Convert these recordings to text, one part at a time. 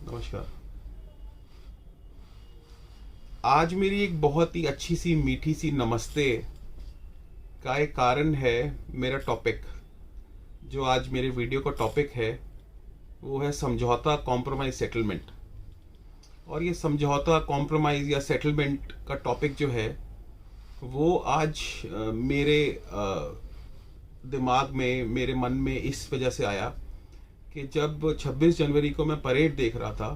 नमस्कार। आज मेरी एक बहुत ही अच्छी सी मीठी सी नमस्ते का एक कारण है मेरा टॉपिक। जो आज मेरे वीडियो का टॉपिक है वो है समझौता, कॉम्प्रोमाइज़, सेटलमेंट। और ये समझौता, कॉम्प्रोमाइज़ या सेटलमेंट का टॉपिक जो है वो आज मेरे दिमाग में, मेरे मन में इस वजह से आया कि जब 26 जनवरी को मैं परेड देख रहा था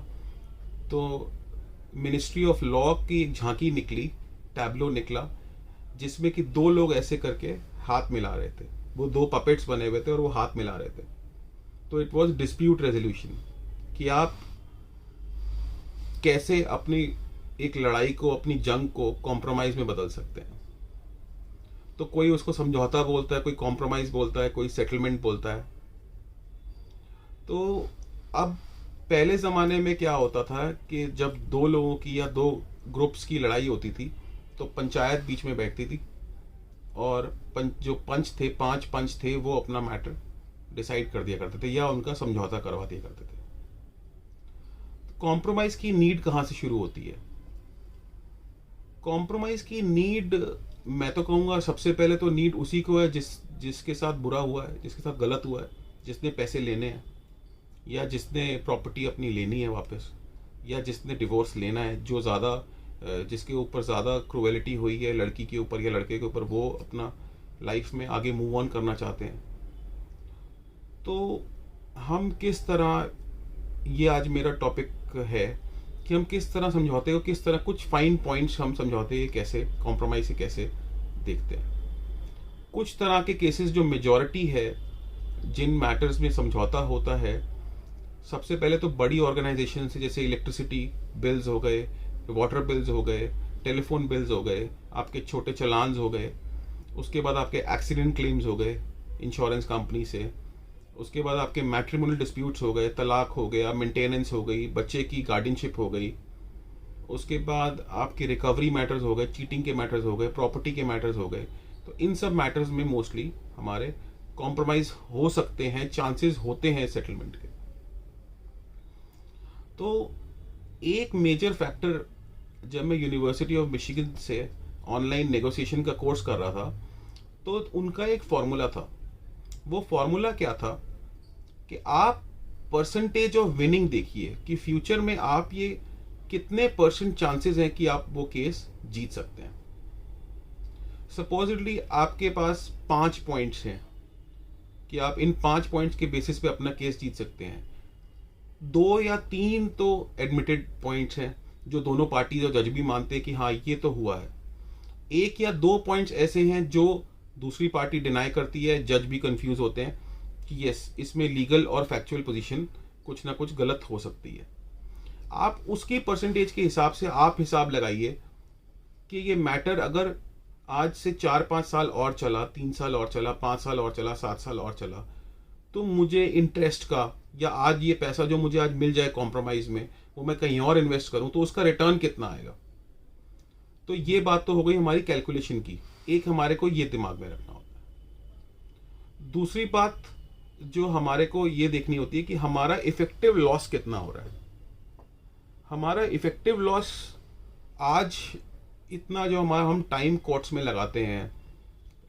तो मिनिस्ट्री ऑफ लॉ की एक झांकी निकली, टैब्लो निकला, जिसमें कि दो लोग ऐसे करके हाथ मिला रहे थे। वो दो पपेट्स बने हुए थे और वो हाथ मिला रहे थे। तो इट वाज डिस्प्यूट रेजोल्यूशन कि आप कैसे अपनी एक लड़ाई को, अपनी जंग को कॉम्प्रोमाइज़ में बदल सकते हैं। तो कोई उसको समझौता बोलता है, कोई कॉम्प्रोमाइज़ बोलता है, कोई सेटलमेंट बोलता है। तो अब पहले ज़माने में क्या होता था कि जब दो लोगों की या दो ग्रुप्स की लड़ाई होती थी तो पंचायत बीच में बैठती थी और जो पंच थे, 5 पंच थे, वो अपना मैटर डिसाइड कर दिया करते थे या उनका समझौता करवा दिया करते थे। कॉम्प्रोमाइज़ की नीड कहाँ से शुरू होती है? कॉम्प्रोमाइज़ की नीड, मैं तो कहूँगा सबसे पहले तो नीड उसी को है जिसके साथ बुरा हुआ है, जिसके साथ गलत हुआ है, जिसने पैसे लेने हैं या जिसने प्रॉपर्टी अपनी लेनी है वापस, या जिसने डिवोर्स लेना है, जो ज़्यादा जिसके ऊपर ज़्यादा क्रूएलिटी हुई है लड़की के ऊपर या लड़के के ऊपर, वो अपना लाइफ में आगे मूव ऑन करना चाहते हैं। तो हम किस तरह, ये आज मेरा टॉपिक है कि हम किस तरह समझौते को, किस तरह कुछ फाइन पॉइंट्स हम समझौते कैसे, कॉम्प्रोमाइज़ से कैसे देखते हैं। कुछ तरह के केसेस जो मेजॉरिटी है जिन मैटर्स में समझौता होता है, सबसे पहले तो बड़ी ऑर्गेनाइजेशन से, जैसे इलेक्ट्रिसिटी बिल्स हो गए, वाटर बिल्स हो गए, टेलीफोन बिल्स हो गए, आपके छोटे चलान्स हो गए, उसके बाद आपके एक्सीडेंट क्लेम्स हो गए इंश्योरेंस कंपनी से, उसके बाद आपके मैट्रिमोनियल डिस्प्यूट्स हो गए, तलाक हो गया, मेंटेनेंस हो गई, बच्चे की गार्डियनशिप हो गई, उसके बाद आपके रिकवरी मैटर्स हो गए, चीटिंग के मैटर्स हो गए, प्रॉपर्टी के मैटर्स हो गए। तो इन सब मैटर्स में मोस्टली हमारे कॉम्प्रोमाइज़ हो सकते हैं, चांसेस होते हैं सेटलमेंट के। तो एक मेजर फैक्टर, जब मैं यूनिवर्सिटी ऑफ मिशिगन से ऑनलाइन नेगोशिएशन का कोर्स कर रहा था तो उनका एक फॉर्मूला था। वो फॉर्मूला क्या था कि आप परसेंटेज ऑफ विनिंग देखिए कि फ्यूचर में आप ये कितने परसेंट चांसेस हैं कि आप वो केस जीत सकते हैं। सपोजिटली आपके पास 5 पॉइंट्स हैं कि आप इन 5 पॉइंट्स के बेसिस पे अपना केस जीत सकते हैं। 2 या 3 तो एडमिटेड पॉइंट्स हैं जो दोनों पार्टीज और जज भी मानते हैं कि हाँ ये तो हुआ है। 1 या 2 पॉइंट्स ऐसे हैं जो दूसरी पार्टी डिनाई करती है, जज भी कंफ्यूज होते हैं कि यस, इसमें लीगल और फैक्चुअल पोजीशन कुछ ना कुछ गलत हो सकती है। आप उसकी परसेंटेज के हिसाब से आप हिसाब लगाइए कि ये मैटर अगर आज से 4-5 साल और चला, 3 साल और चला, 5 साल और चला, 7 साल और चला, तो मुझे इंटरेस्ट का, या आज ये पैसा जो मुझे आज मिल जाए कॉम्प्रोमाइज़ में, वो मैं कहीं और इन्वेस्ट करूं तो उसका रिटर्न कितना आएगा। तो ये बात तो हो गई हमारी कैलकुलेशन की, एक हमारे को ये दिमाग में रखना होता है। दूसरी बात जो हमारे को ये देखनी होती है कि हमारा इफेक्टिव लॉस कितना हो रहा है। हमारा इफेक्टिव लॉस आज इतना, जो हमारा हम टाइम कोर्ट्स में लगाते हैं,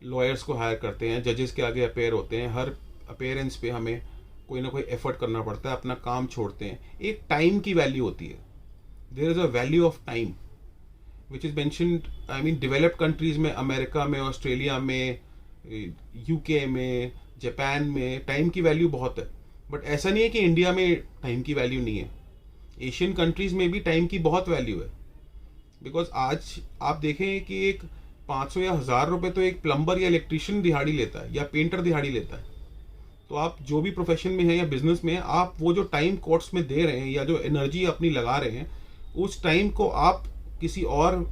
लॉयर्स को हायर करते हैं, जजेस के आगे अपेयर होते हैं, हर अपेयरेंस पे हमें कोई ना कोई एफर्ट करना पड़ता है, अपना काम छोड़ते हैं। एक टाइम की वैल्यू होती है, there is a value of time which is mentioned, I mean developed countries में, अमेरिका में, ऑस्ट्रेलिया में, यूके में, जापान में टाइम की वैल्यू बहुत है। बट ऐसा नहीं है कि इंडिया में टाइम की वैल्यू नहीं है। एशियन कंट्रीज़ में भी टाइम की बहुत वैल्यू है। बिकॉज आज आप देखें कि एक 500 या 1000 रुपये तो एक प्लम्बर या इलेक्ट्रिशियन दिहाड़ी लेता है या पेंटर दिहाड़ी लेता है। तो आप जो भी प्रोफेशन में है या बिजनेस में है, आप वो जो टाइम कोर्ट्स में दे रहे हैं या जो एनर्जी अपनी लगा रहे हैं, उस टाइम को आप किसी और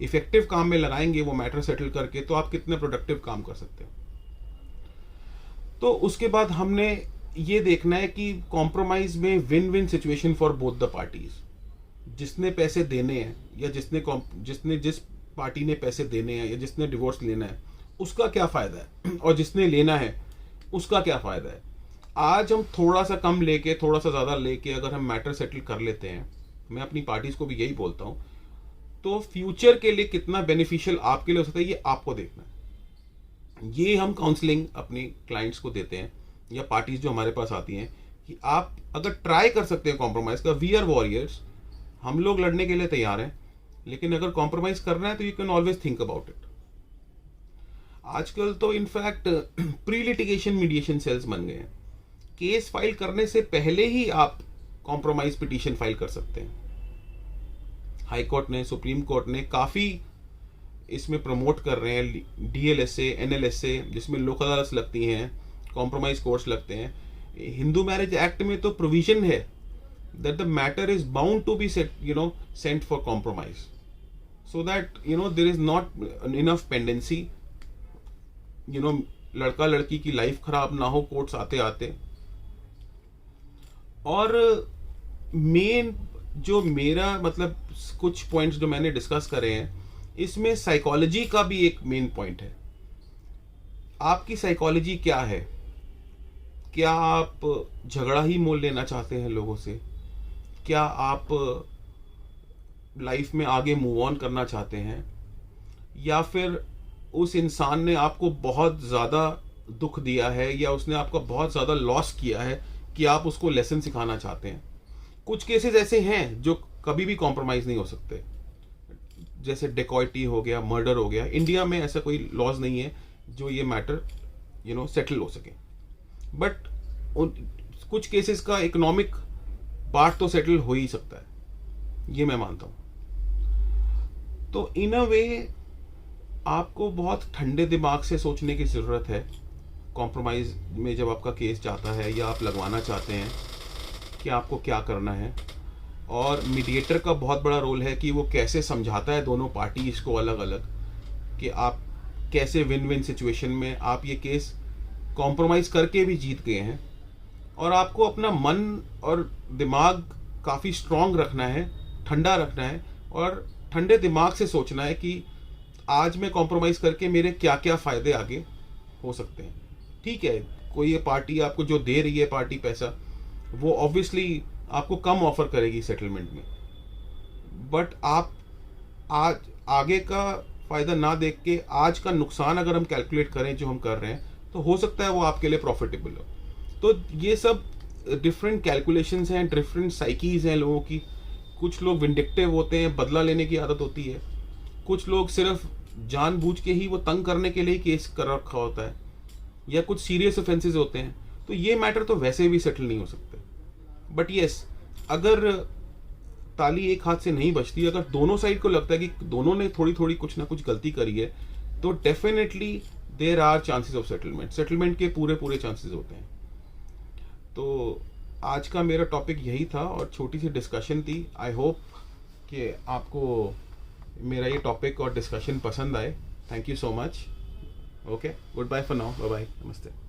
इफेक्टिव काम में लगाएंगे, वो मैटर सेटल करके, तो आप कितने प्रोडक्टिव काम कर सकते हैं। तो उसके बाद हमने ये देखना है कि कॉम्प्रोमाइज में win win situation for both the parties. जिसने पैसे देने हैं या जिस पार्टी ने पैसे देने हैं या जिसने डिवोर्स लेना है, उसका क्या फ़ायदा है और जिसने लेना है उसका क्या फ़ायदा है। आज हम थोड़ा सा कम लेके थोड़ा सा ज़्यादा लेके अगर हम मैटर सेटल कर लेते हैं, मैं अपनी पार्टीज़ को भी यही बोलता हूँ, तो फ्यूचर के लिए कितना बेनिफिशियल आपके लिए हो सकता है ये आपको देखना है। ये हम काउंसलिंग अपनी क्लाइंट्स को देते हैं या पार्टीज जो हमारे पास आती हैं कि आप अगर ट्राई कर सकते हैं कॉम्प्रोमाइज़ का, वी आर वॉरियर्स, हम लोग लड़ने के लिए तैयार हैं, लेकिन अगर कॉम्प्रोमाइज़ करना है तो you can always think about it. आजकल तो in fact pre litigation mediation cells बन गए हैं। केस फाइल करने से पहले ही आप कॉम्प्रोमाइज पिटीशन फाइल कर सकते हैं। हाई कोर्ट ने, सुप्रीम कोर्ट ने काफ़ी इसमें प्रमोट कर रहे हैं, डीएलएसए, एनएलएसए, जिसमें लोक अदालत लगती हैं, कॉम्प्रोमाइज कोर्ट्स लगते हैं। हिंदू मैरिज एक्ट में तो प्रोविजन है that the matter is bound to be sent for compromise, so that there is not enough pendency, लड़का लड़की की लाइफ खराब ना हो कोर्ट्स आते आते। और मेन जो मेरा मतलब कुछ पॉइंट्स जो मैंने डिस्कस करे हैं, इसमें साइकोलॉजी का भी एक मेन पॉइंट है। आपकी साइकोलॉजी क्या है? क्या आप झगड़ा ही मोल लेना चाहते हैं लोगों से? क्या आप लाइफ में आगे मूव ऑन करना चाहते हैं? या फिर उस इंसान ने आपको बहुत ज़्यादा दुख दिया है या उसने आपका बहुत ज़्यादा लॉस किया है कि आप उसको लेसन सिखाना चाहते हैं? कुछ केसेस ऐसे हैं जो कभी भी कॉम्प्रोमाइज़ नहीं हो सकते, जैसे डेकॉइटी हो गया, मर्डर हो गया। इंडिया में ऐसा कोई लॉज नहीं है जो ये मैटर सेटल हो सके, बट कुछ केसेस का इकोनॉमिक पार्ट तो सेटल हो ही सकता है, ये मैं मानता हूँ। तो इन अ वे आपको बहुत ठंडे दिमाग से सोचने की ज़रूरत है कॉम्प्रोमाइज़ में जब आपका केस जाता है या आप लगवाना चाहते हैं कि आपको क्या करना है। और मीडिएटर का बहुत बड़ा रोल है कि वो कैसे समझाता है दोनों पार्टीज़ को अलग अलग, कि आप कैसे विन विन सिचुएशन में आप ये केस कॉम्प्रोमाइज़ करके भी जीत गए हैं। और आपको अपना मन और दिमाग काफ़ी स्ट्रॉन्ग रखना है, ठंडा रखना है, और ठंडे दिमाग से सोचना है कि आज मैं कॉम्प्रोमाइज़ करके मेरे क्या क्या फ़ायदे आगे हो सकते हैं। ठीक है, कोई ये पार्टी आपको जो दे रही है पार्टी पैसा, वो ऑब्वियसली आपको कम ऑफर करेगी सेटलमेंट में, बट आप आज आगे का फ़ायदा ना देख के आज का नुकसान अगर हम कैलकुलेट करें जो हम कर रहे हैं, तो हो सकता है वो आपके लिए प्रॉफिटेबल हो। तो ये सब डिफरेंट कैलकुलेशंस हैं, डिफरेंट साइकीज़ हैं लोगों की। कुछ लोग विंडिक्टिव होते हैं, बदला लेने की आदत होती है। कुछ लोग सिर्फ जानबूझ के ही वो तंग करने के लिए ही केस कर रखा होता है, या कुछ सीरियस ऑफेंसेस होते हैं। तो ये मैटर तो वैसे भी सेटल नहीं हो सकते। बट येस, अगर ताली एक हाथ से नहीं बजती, अगर दोनों साइड को लगता है कि दोनों ने थोड़ी थोड़ी कुछ ना कुछ गलती करी है, तो definitely there are chances of settlement के पूरे पूरे चांसेस होते हैं। तो आज का मेरा टॉपिक यही था और छोटी सी डिस्कशन थी। आई होप कि आपको मेरा ये टॉपिक और डिस्कशन पसंद आए। Thank you so much. Okay, good bye for now, bye bye, नमस्ते।